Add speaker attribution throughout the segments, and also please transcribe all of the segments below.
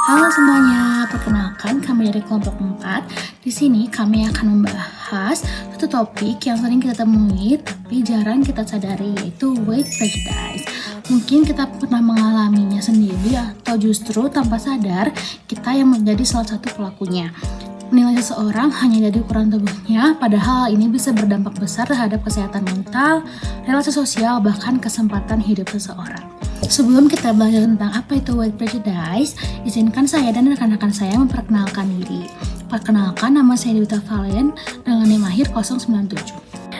Speaker 1: Halo semuanya, perkenalkan kami dari kelompok 4. Di sini kami akan membahas satu topik yang sering kita temui tapi jarang kita sadari, yaitu weight prejudice. Mungkin kita pernah mengalaminya sendiri atau justru tanpa sadar kita yang menjadi salah satu pelakunya. Menilai seseorang hanya dari ukuran tubuhnya, padahal ini bisa berdampak besar terhadap kesehatan mental, relasi sosial, bahkan kesempatan hidup seseorang. Sebelum kita belajar tentang apa itu weight prejudice, izinkan saya dan rekan-rekan saya memperkenalkan diri. Perkenalkan, nama saya Dewita Valen dengan NIM akhir 097.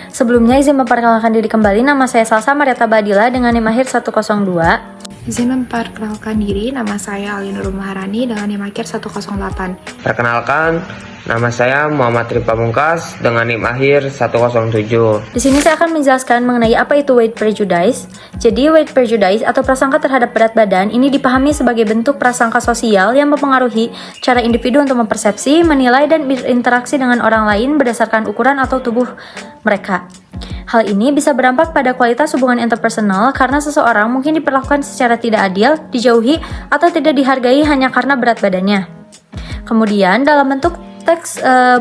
Speaker 2: Sebelumnya izin memperkenalkan diri kembali, nama saya Salsa Marieta Badila dengan NIM akhir 102.
Speaker 3: Izin memperkenalkan diri, nama saya Alinur Maharani dengan NIM akhir 108.
Speaker 4: Perkenalkan, nama saya Muhammad Tri Pamungkas dengan NIM akhir 107.
Speaker 2: Di sini saya akan menjelaskan mengenai apa itu weight prejudice. Jadi, weight prejudice atau prasangka terhadap berat badan ini dipahami sebagai bentuk prasangka sosial yang mempengaruhi cara individu untuk mempersepsi, menilai, dan berinteraksi dengan orang lain berdasarkan ukuran atau tubuh mereka. Hal ini bisa berdampak pada kualitas hubungan interpersonal karena seseorang mungkin diperlakukan secara tidak adil, dijauhi, atau tidak dihargai hanya karena berat badannya. Kemudian, dalam bentuk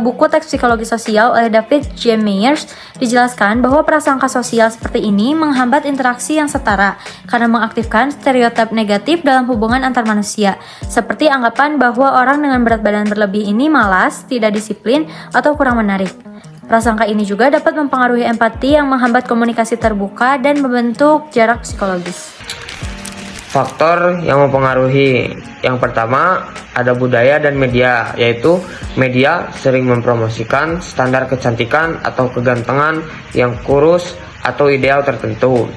Speaker 2: buku teks psikologi sosial oleh David J. Myers dijelaskan bahwa prasangka sosial seperti ini menghambat interaksi yang setara karena mengaktifkan stereotip negatif dalam hubungan antar manusia, seperti anggapan bahwa orang dengan berat badan berlebih ini malas, tidak disiplin, atau kurang menarik. Prasangka ini juga dapat mempengaruhi empati yang menghambat komunikasi terbuka dan membentuk jarak psikologis.
Speaker 4: Faktor yang mempengaruhi, yang pertama ada budaya dan media, yaitu media sering mempromosikan standar kecantikan atau kegantengan yang kurus atau ideal tertentu.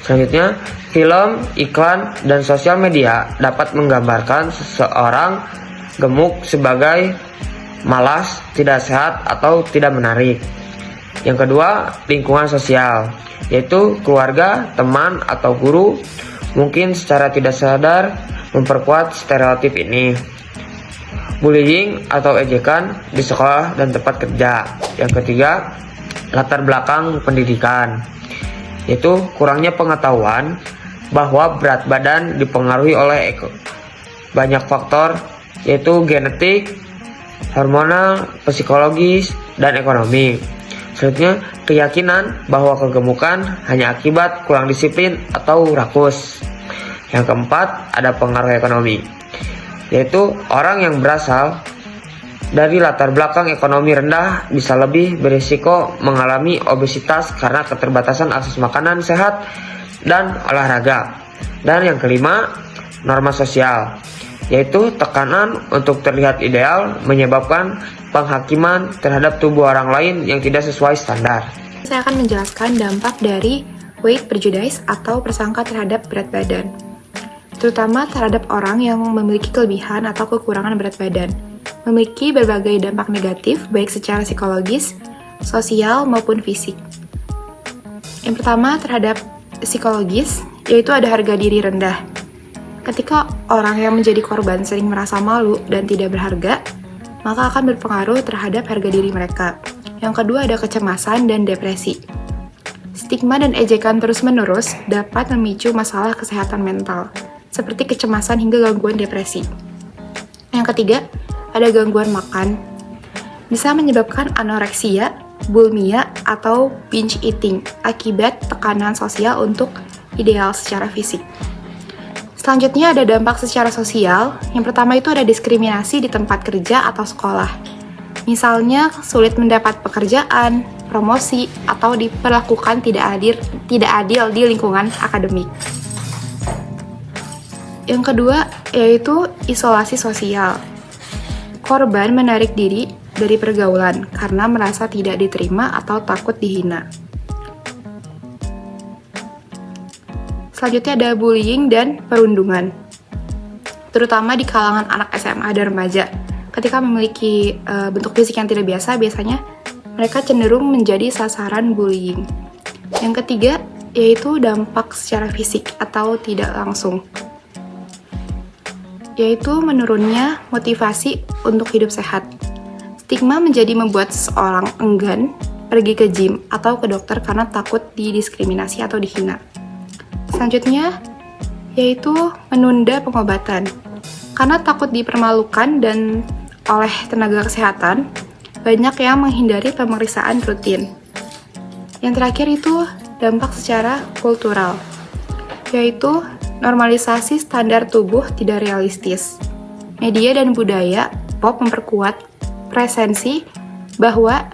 Speaker 4: Selanjutnya, film, iklan, dan sosial media dapat menggambarkan seseorang gemuk sebagai malas, tidak sehat, atau tidak menarik. Yang kedua, lingkungan sosial, yaitu keluarga, teman, atau guru mungkin secara tidak sadar memperkuat stereotip ini. Bullying atau ejekan di sekolah dan tempat kerja. Yang ketiga, latar belakang pendidikan, yaitu kurangnya pengetahuan bahwa berat badan dipengaruhi oleh banyak faktor, yaitu genetik, hormonal, psikologis, dan ekonomi. Selanjutnya, keyakinan bahwa kegemukan hanya akibat kurang disiplin atau rakus. Yang keempat, ada pengaruh ekonomi, yaitu orang yang berasal dari latar belakang ekonomi rendah bisa lebih berisiko mengalami obesitas karena keterbatasan akses makanan sehat dan olahraga. Dan yang kelima, norma sosial, yaitu tekanan untuk terlihat ideal menyebabkan penghakiman terhadap tubuh orang lain yang tidak sesuai standar.
Speaker 3: Saya akan menjelaskan dampak dari weight prejudice atau prasangka terhadap berat badan, terutama terhadap orang yang memiliki kelebihan atau kekurangan berat badan. Memiliki berbagai dampak negatif baik secara psikologis, sosial, maupun fisik. Yang pertama terhadap psikologis, yaitu ada harga diri rendah. Ketika orang yang menjadi korban sering merasa malu dan tidak berharga, maka akan berpengaruh terhadap harga diri mereka. Yang kedua ada kecemasan dan depresi. Stigma dan ejekan terus-menerus dapat memicu masalah kesehatan mental, seperti kecemasan hingga gangguan depresi. Yang ketiga, ada gangguan makan. Bisa menyebabkan anoreksia, bulimia, atau binge eating akibat tekanan sosial untuk ideal secara fisik. Selanjutnya ada dampak secara sosial. Yang pertama itu ada diskriminasi di tempat kerja atau sekolah. Misalnya sulit mendapat pekerjaan, promosi, atau diperlakukan tidak adil di lingkungan akademik. Yang kedua yaitu isolasi sosial. Korban menarik diri dari pergaulan karena merasa tidak diterima atau takut dihina. Selanjutnya ada bullying dan perundungan, terutama di kalangan anak SMA dan remaja. Ketika memiliki bentuk fisik yang tidak biasa, biasanya mereka cenderung menjadi sasaran bullying. Yang ketiga, yaitu dampak secara fisik atau tidak langsung, yaitu menurunnya motivasi untuk hidup sehat. Stigma menjadi membuat seseorang enggan pergi ke gym atau ke dokter karena takut didiskriminasi atau dihina. Selanjutnya, yaitu menunda pengobatan. Karena takut dipermalukan dan oleh tenaga kesehatan, banyak yang menghindari pemeriksaan rutin. Yang terakhir itu dampak secara kultural, yaitu normalisasi standar tubuh tidak realistis. Media dan budaya pop memperkuat presensi bahwa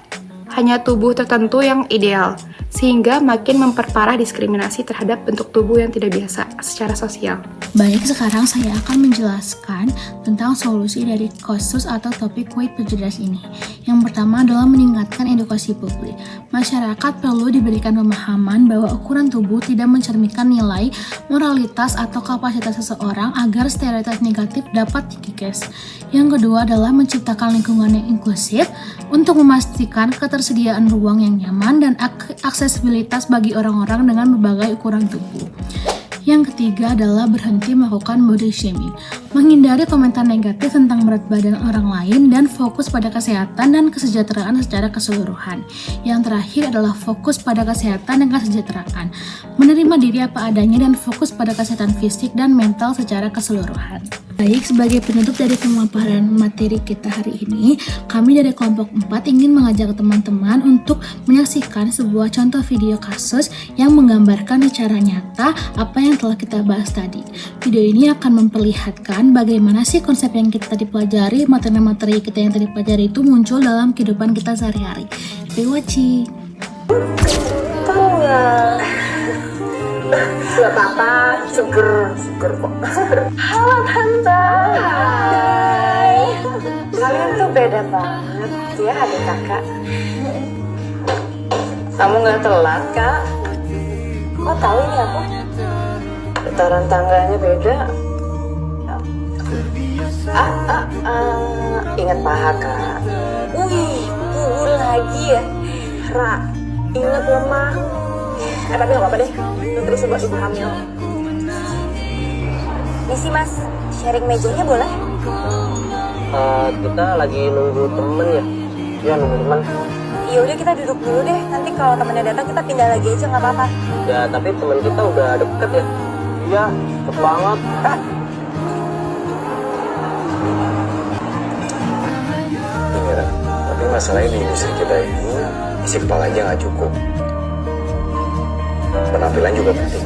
Speaker 3: hanya tubuh tertentu yang ideal, sehingga makin memperparah diskriminasi terhadap bentuk tubuh yang tidak biasa secara sosial.
Speaker 1: Baik, sekarang saya akan menjelaskan tentang solusi dari kasus atau topik weight prejudice ini. Yang pertama adalah meningkatkan edukasi publik. Masyarakat perlu diberikan pemahaman bahwa ukuran tubuh tidak mencerminkan nilai, moralitas, atau kapasitas seseorang agar stereotip negatif dapat dikikis. Yang kedua adalah menciptakan lingkungan yang inklusif untuk memastikan ketersediaan ruang yang nyaman dan aksesibilitas bagi orang-orang dengan berbagai ukuran tubuh. Yang ketiga adalah berhenti melakukan body shaming, menghindari komentar negatif tentang berat badan orang lain dan fokus pada kesehatan dan kesejahteraan secara keseluruhan. Yang terakhir adalah fokus pada kesehatan dan kesejahteraan, menerima diri apa adanya dan fokus pada kesehatan fisik dan mental secara keseluruhan. Baik, sebagai penutup dari pemaparan materi kita hari ini, kami dari kelompok 4 ingin mengajak teman-teman untuk menyaksikan sebuah contoh video kasus yang menggambarkan secara nyata apa yang telah kita bahas tadi. Video ini akan memperlihatkan bagaimana sih konsep yang kita dipelajari, materi-materi kita yang tadi pelajari itu muncul dalam kehidupan kita sehari-hari. Happy watching!
Speaker 5: Tahu nggak? Gak apa-apa, seger kok. Halo Tante. Hai. Kalian tuh beda banget ya adik kakak. Kamu gak telat kak? Kok tahu ini aku? Getaran tangganya beda. Ingat paha kak. Wih, gugur lagi ya. Ra, ingat lemah. Tapi gak apa-apa deh, lu terus buat ibu hamil. Misi mas, sharing mejanya boleh?
Speaker 4: Kita lagi nunggu temen ya. Ya, nunggu temen.
Speaker 5: Yaudah kita duduk dulu deh, nanti kalau temennya datang kita pindah lagi aja, gak apa-apa.
Speaker 4: Ya, tapi temen kita udah deket ya. Iya, cepet banget.
Speaker 6: Beneran, tapi masalahnya di industri kita ini isi kepala aja nggak cukup. Penampilan juga penting.